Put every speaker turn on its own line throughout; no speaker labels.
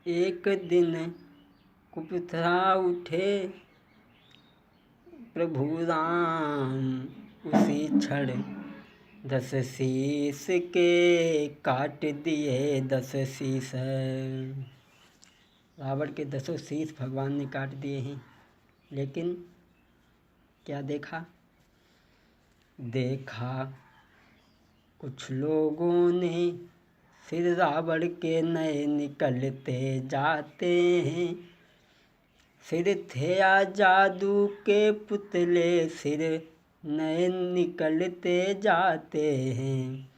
एक दिन कुपितरा उठे प्रभु राम, उसी क्षण 10 शीश के काट दिए 10 शीश। रावण के 10 शीश भगवान ने काट दिए हैं। लेकिन क्या देखा कुछ लोगों ने सिर रावण के नए निकलते जाते हैं। सिर थे या जादू के पुतले, सिर नए निकलते जाते हैं।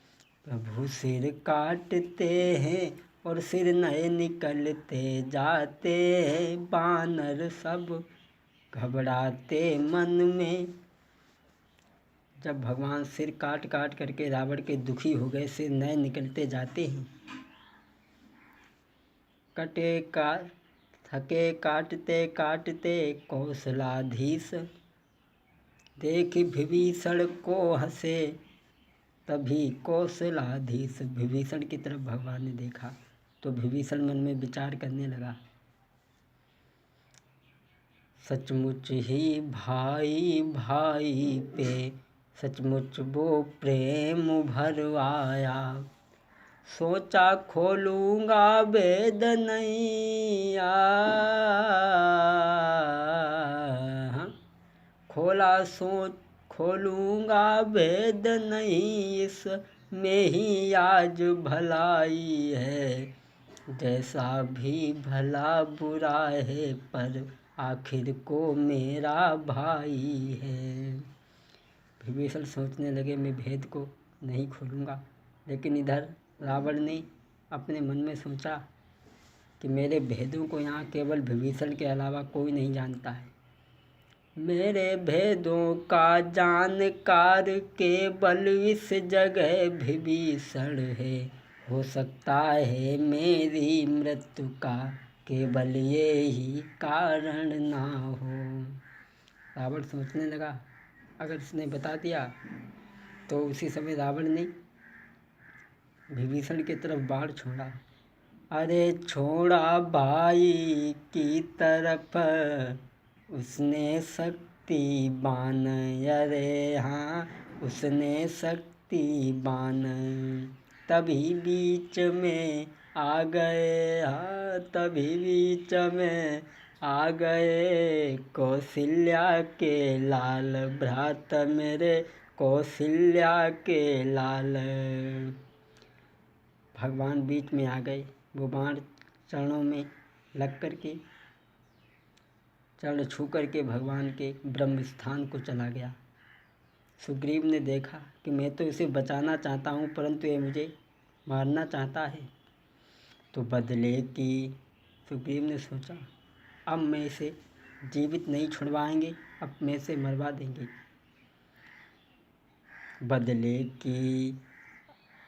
प्रभु सिर काटते हैं और सिर नए निकलते जाते हैं। बानर सब घबराते मन में। जब भगवान सिर काट काट करके रावण के दुखी हो गए, सिर नए निकलते जाते हैं। थके काटते काटते कौशलाधीश, देख विभीषण को हंसे तभी कौशलाधीश। विभीषण की तरफ भगवान ने देखा तो विभीषण मन में विचार करने लगा, सचमुच ही भाई भाई पे सचमुच वो प्रेम भरवाया। सोचा खोलूँगा वेद नैया, खोलूँगा वेद नहीं, इसमें ही आज भलाई है। जैसा भी भला बुरा है, पर आखिर को मेरा भाई है। विभीषण सोचने लगे, मैं भेद को नहीं खोलूँगा। लेकिन इधर रावण ने अपने मन में सोचा कि मेरे भेदों को यहाँ केवल विभीषण के अलावा कोई नहीं जानता है। मेरे भेदों का जानकार केवल इस जगह विभीषण है। हो सकता है मेरी मृत्यु का केवल ये ही कारण ना हो। रावण सोचने लगा, अगर इसने बता दिया तो उसी समय रावण ने विभीषण की तरफ बाण छोड़ा। अरे छोड़ा भाई की तरफ उसने शक्ति बाण, अरे हाँ उसने शक्ति बाण। तभी बीच में आ गए, हाँ तभी बीच में आ गए कौशल्या के लाल, भ्रात मेरे कौशल्या के लाल। भगवान बीच में आ गए। वो बाण चरणों में लग कर के, चरण छू कर के भगवान के ब्रह्म स्थान को चला गया। सुग्रीव ने देखा कि मैं तो इसे बचाना चाहता हूँ, परंतु ये मुझे मारना चाहता है। तो बदले की सुग्रीव ने सोचा, अब मैं इसे जीवित नहीं छुड़वाएंगे, अब मैं इसे मरवा देंगे। बदले की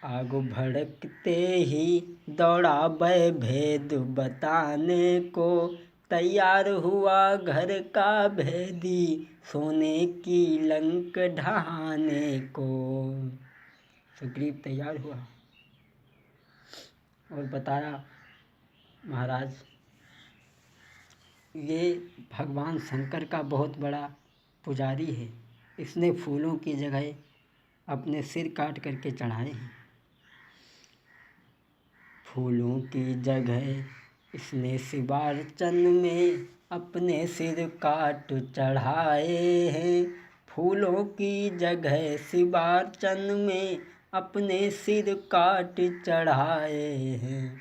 आग भड़कते ही दौड़ा वह भेद बताने को। तैयार हुआ घर का भेदी सोने की लंक ढहाने को। सुग्रीव तैयार हुआ और बताया, महाराज ये भगवान शंकर का बहुत बड़ा पुजारी है। इसने फूलों की जगह अपने सिर काट करके चढ़ाए हैं। फूलों की जगह इसने शिवार्चन में अपने सिर काट चढ़ाए हैं। फूलों की जगह शिवार्चन में अपने सिर काट चढ़ाए हैं।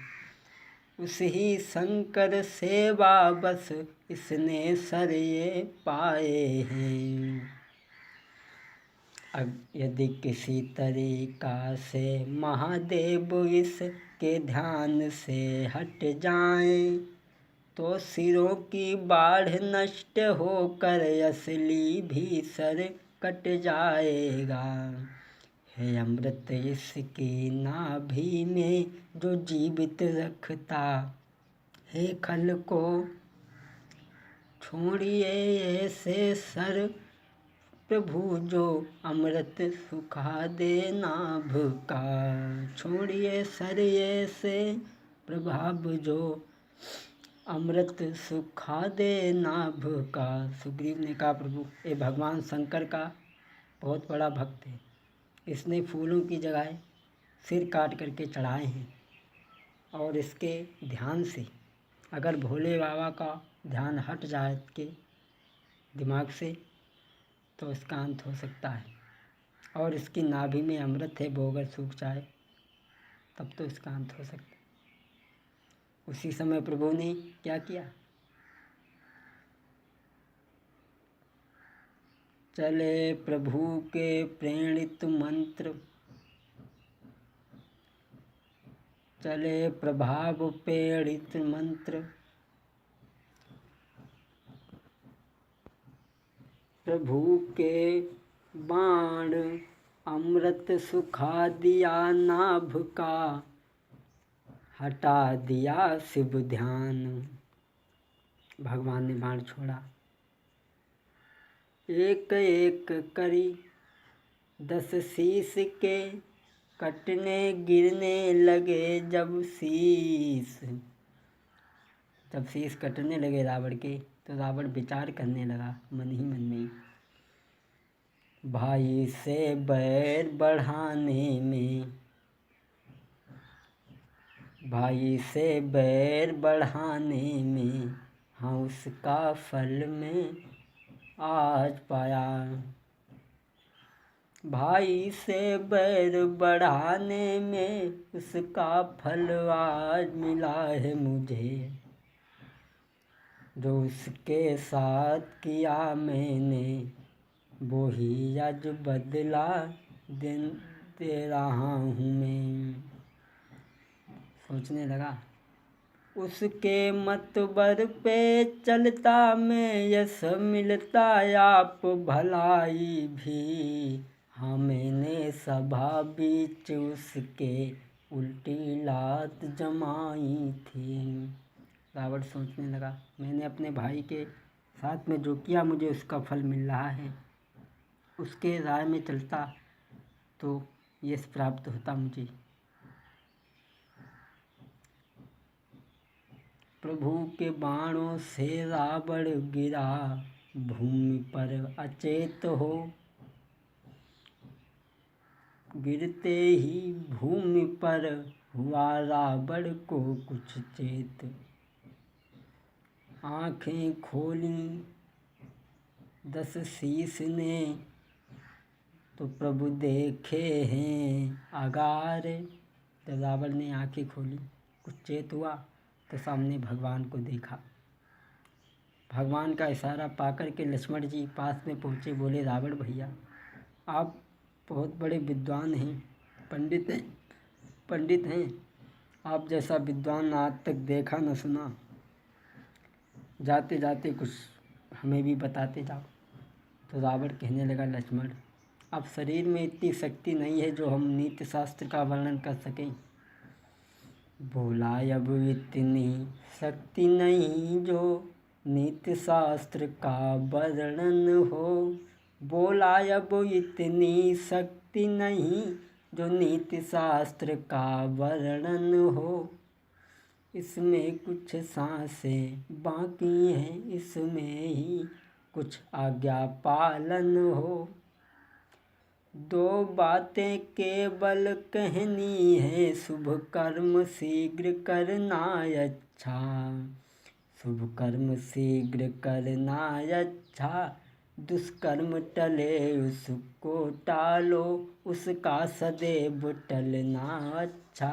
उसी शंकर सेवा बस इसने सर ये पाए हैं। यदि किसी तरीका से महादेव इसके ध्यान से हट जाएं, तो सिरों की बाढ़ नष्ट होकर असली भी सर कट जाएगा। है अमृत इसकी नाभि में जो जीवित रखता है खल को। छोड़िए ऐसे सर प्रभु जो अमृत सुखा दे नाभ का। छोड़िए सर ऐसे प्रभाव जो अमृत सुखा दे नाभ का। सुग्रीव ने कहा प्रभु ये भगवान शंकर का बहुत बड़ा भक्त है, इसने फूलों की जगह सिर काट करके चढ़ाए हैं, और इसके ध्यान से अगर भोले बाबा का ध्यान हट जाए के दिमाग से तो इसका अंत हो सकता है, और इसकी नाभि में अमृत है, वो अगर सूख जाए तब तो इसका अंत हो सकता है। उसी समय प्रभु ने क्या किया, चले प्रभु के प्रेरित मंत्र, चले प्रभाव प्रेरित मंत्र, प्रभु के बाण अमृत सुखा दिया नाभ का, हटा दिया शिव ध्यान। भगवान ने बाण छोड़ा, एक एक करी 10 शीश के, कटने गिरने लगे जब शीश। जब शीश कटने लगे रावण के तो रावण विचार करने लगा मन ही मन में, भाई से बैर बढ़ाने में, भाई से बैर बढ़ाने में, हाँ उसका फल में आज पाया। भाई से बैर बढ़ाने में उसका फल आज मिला है मुझे, जो उसके साथ किया मैंने वो ही आज बदला दे रहा हूँ मैं। सोचने लगा उसके मतबर पे चलता मैं, यश मिलता आप भलाई भी, हाँ मैंने सभा बीच उसके उल्टी लात जमाई थी। रावण सोचने लगा मैंने अपने भाई के साथ में जो किया मुझे उसका फल मिल रहा है, उसके राय में चलता तो यश प्राप्त होता मुझे। प्रभु के बाणों से रावण गिरा, भूमि पर अचेत हो, गिरते ही भूमि पर हुआ रावण को कुछ चेत। आँखें खोली 10 शीश ने तो प्रभु देखे हैं आगार। जब रावण ने आँखें खोली कुछ चेत हुआ तो सामने भगवान को देखा। भगवान का इशारा पाकर के लक्ष्मण जी पास में पहुँचे, बोले रावण भैया आप बहुत बड़े विद्वान हैं, पंडित हैं, आप जैसा विद्वान आज तक देखा न सुना, जाते जाते कुछ हमें भी बताते जाओ। तो रावण कहने लगा लक्ष्मण अब शरीर में इतनी शक्ति नहीं है जो हम नीति शास्त्र का वर्णन कर सकें। बोला अब इतनी शक्ति नहीं जो नीति शास्त्र का वर्णन हो, बोला अब इतनी शक्ति नहीं जो नीति शास्त्र का वर्णन हो। इसमें कुछ सांसें बाकी हैं, इसमें ही कुछ आज्ञा पालन हो। 2 बातें केवल कहनी है, शुभ कर्म शीघ्र करना अच्छा, शुभ कर्म शीघ्र करना अच्छा, दुष्कर्म टले उसको टालो, उसका सदैव टलना अच्छा।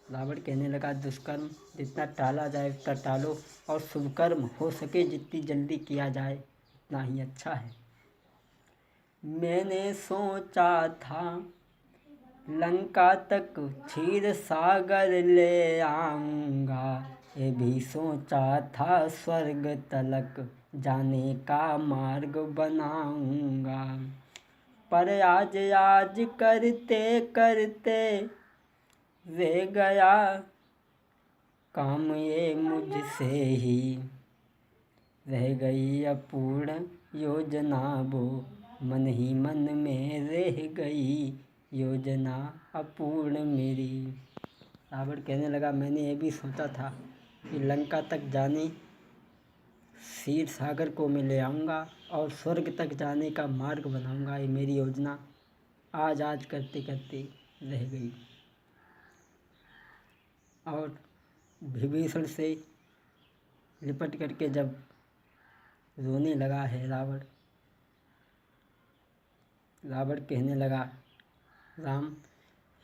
रावण कहने लगा दुष्कर्म जितना टाला जाए उतना टालो, और शुभ कर्म हो सके जितनी जल्दी किया जाए उतना ही अच्छा है। मैंने सोचा था लंका तक क्षीर सागर ले आऊँगा, ये भी सोचा था स्वर्ग तलक जाने का मार्ग बनाऊँगा, पर आज करते करते रह गया काम ये मुझसे ही, रह गई अपूर्ण योजना वो मन ही मन में रह गई योजना अपूर्ण मेरी। रावण कहने लगा मैंने ये भी सोचा था कि लंका तक जाने क्षीर सागर को मैं ले आऊँगा और स्वर्ग तक जाने का मार्ग बनाऊँगा। ये मेरी योजना आज करते करते रह गई। और विभीषण से लिपट करके जब रोने लगा है रावण कहने लगा,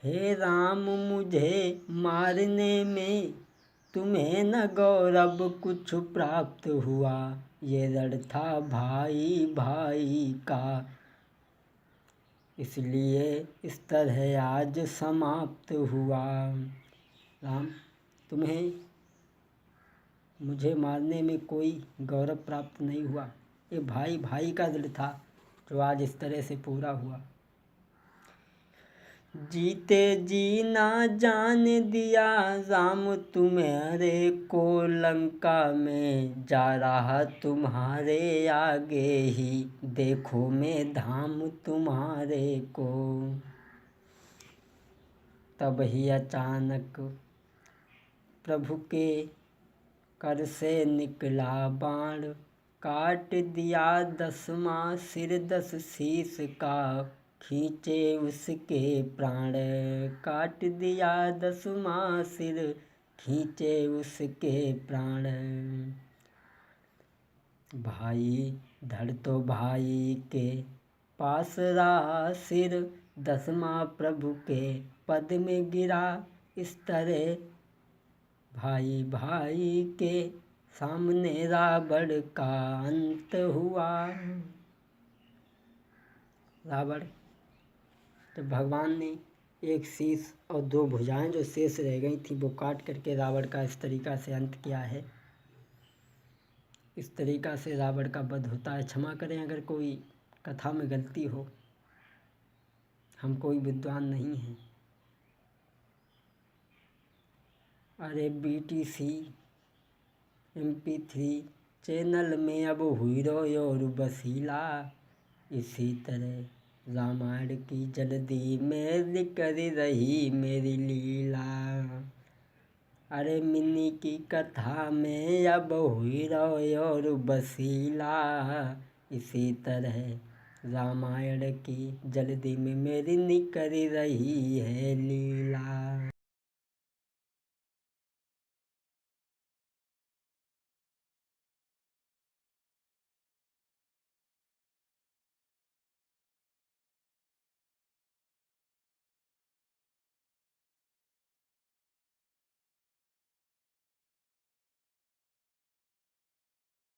हे राम मुझे मारने में तुम्हें न गौरव कुछ प्राप्त हुआ। ये रण था भाई भाई का, इसलिए इस तरह आज समाप्त हुआ। राम, तुम्हें मुझे मारने में कोई गौरव प्राप्त नहीं हुआ। ये भाई भाई का रण था जो आज इस तरह से पूरा हुआ। जीते जी ना जान दिया राम तुम्हारे को, लंका में जा रहा तुम्हारे आगे ही, देखो मैं धाम तुम्हारे को। तब ही अचानक प्रभु के कर से निकला बाण, काट दिया 10वां सिर 10 शीश का, खींचे उसके प्राण। काट दिया 10वां सिर, खींचे उसके प्राण। भाई धड़ तो भाई के पास रहा सिर, 10वां प्रभु के पद में गिरा। इस तरह भाई भाई के सामने रावण का अंत हुआ। रावण, जब भगवान ने एक शीश और 2 भुजाएं जो शेष रह गई थी वो काट करके रावण का इस तरीक़ा से अंत किया है। इस तरीक़ा से रावण का वध होता है। क्षमा करें अगर कोई कथा में गलती हो, हम कोई विद्वान नहीं हैं। अरे BTC MP3 चैनल में अब हीरो और वसीला, इसी तरह रामायण की जल्दी में कर रही मेरी लीला। अरे मिनी की कथा में अब हीरो और वसीला, इसी तरह रामायण की जल्दी में मेरी निकल रही है लीला।